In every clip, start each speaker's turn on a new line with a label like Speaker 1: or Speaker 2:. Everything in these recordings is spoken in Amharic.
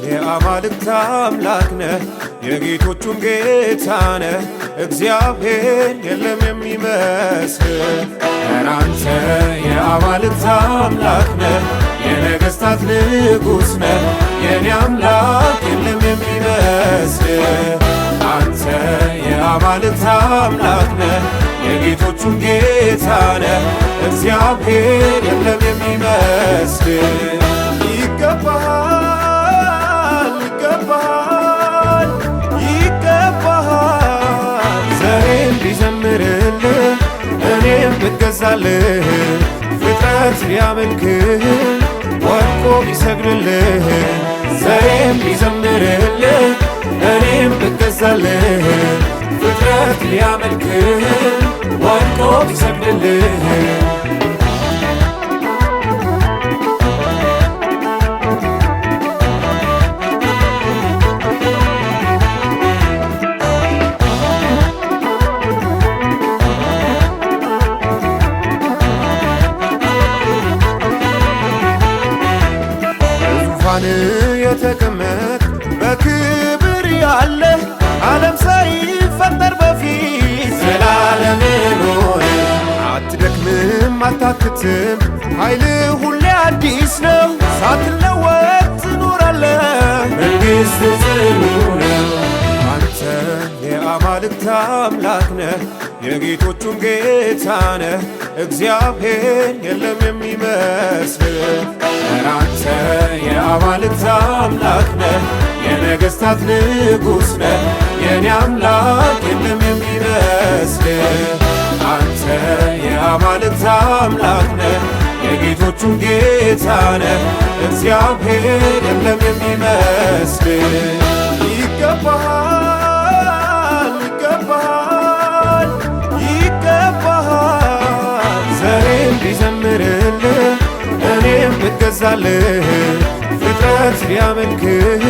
Speaker 1: የአማልክት አምላክ ነህ፣ የጌቶቹም ጌታ ነህ። እግዚአብሔር የለም የሚመስል። አንተ የአማልክት አምላክ ነህ፣ የነገሥታት ንጉሥ ነህ። የኔ አምላክ የለም የሚመስል። አንተ የአማልክት አምላክ ነህ፣ የጌቶቹም ጌታ ነህ። እግዚአብሔር የለም የሚመስል። ይገባሃል ይገባሃል፣ ዘሬም ቢዘምርልህ እኔም ብገዛልህ። ፍጥረት ሊያመልክህ ወድቆ ቢሰግድልህ፣ ዘሬም ቢዘምርልህ እኔም ብገዛልህ። ፍጥረት ሊያመልክህ ወድቆ ቢሰግድልህ። ዙፋን የተቀመጥ በክብር ያለ ዓለም ሳይፈጠር በፊት ዘላለም ኖረ። አትደክምም አታክትም፣ ኃይል ሁሌ አዲስ ነው። ሳትለወጥ ትኖራለህ፣ መንግሥት ጽኑ ነው። አንተ የአማልክት አምላክ ነህ፣ የጌቶቹም ጌታ ነህ። እግዚአብሔር የለም የሚመስል። አንተ የአማልክት አምላክ ነህ፣ የነገሥታት ንጉሥ ነህ። የኔ አምላክ የለም የሚመስል። አንተ የአማልክት አምላክ ነህ፣ የጌቶቹም ጌታ ነህ። እግዚአብሔር የለም የሚመስል። ይገባሃል ይገባሃል ይገባሃል፣ ዘሬም ቢዘምርልህ እኔም ብገዛልህ። ፍጥረት ሊያመልክህ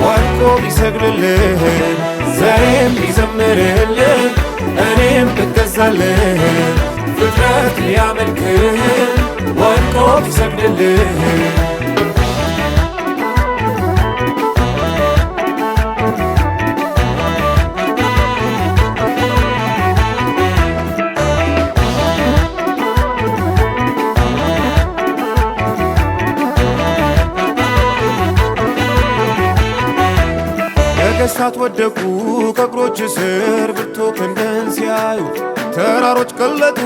Speaker 1: ወድቆ ቢሰግድልህ፣ ዘሬም ቢዘምርልህ እኔም ብገዛልህ። ፍጥረት ሊያመልክህ ወድቆ ቢሰግድልህ። ነገሥታት ወደቁ ከእግሮች ስር ብርቱ ክንድህን ሲያዩ። ተራሮች ቀለጡ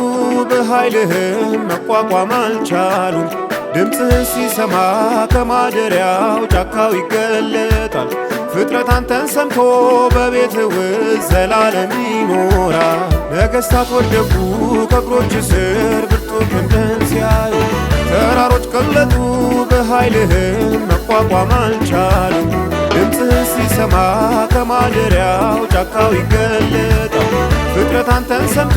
Speaker 1: በኃይልህም መቋቋም አልቻሉም። ድምፅህን ሲሰማ ከማደሪያው ጫካው ይገለጣል። ፍጥረት አንተን ሰምቶ በቤትህ ውስጥ ዘላለም ይኖራል። ነገሥታት ወደቁ ከእግሮች ስር ብርቱ ክንድህን ሲያዩ። ተራሮች ቀለጡ በኃይልህም መቋቋም አልቻሉም። ድምፅህን ሲሰማ ከማደሪያው ጫካው ይገለጣል። ፍጥረት አንተን ሰምቶ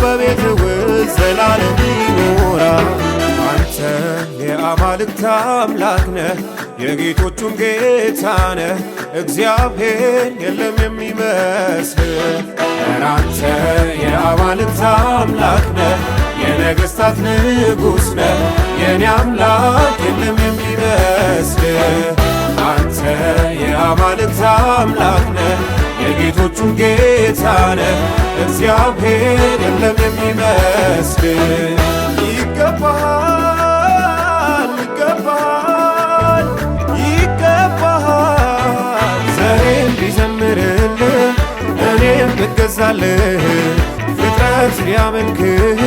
Speaker 1: በቤትህ ውስጥ ዘላለም ይኖራል። አንተ የአማልክት አምላክ ነህ፣ የጌቶቹም ጌታ ነህ። እግዚአብሔር የለም የሚመስል። አንተ የአማልክት አምላክ ነህ፣ የነገሥታት ንጉሥ ነህ። የኔ አምላክ የለም የሚመስል። አንተ የአማልክት አምላክ ነህ፣ የጌቶቹም ጌታ ነህ። እግዚአብሔር የለም የሚመስል። ይገባሃል ይገባሃል ይገባሃል፣ ዘሬም ቢዘምርልህ እኔም ብገዛልህ። ፍጥረት ሊያመልክህ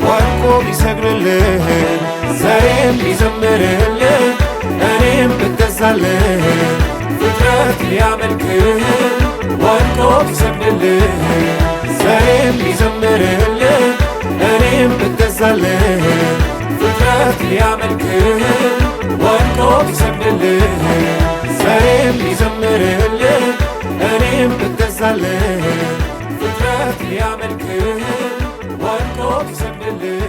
Speaker 1: ወድቆ ቢሰግድልህ፣ ዘሬም ቢዘምርልህ እኔም ብገዛልህ። ፍጥረት ሊያመልክህ ወድቆ ቢሰግድልህ፣ ሊያመልክህ ወድቆ ቢሰግድልህ ዘሬም ቢዘምርልህ እኔም ብገዛልህ ፍጥረት ሊያመልክህ ወድቆ ቢሰግድልህ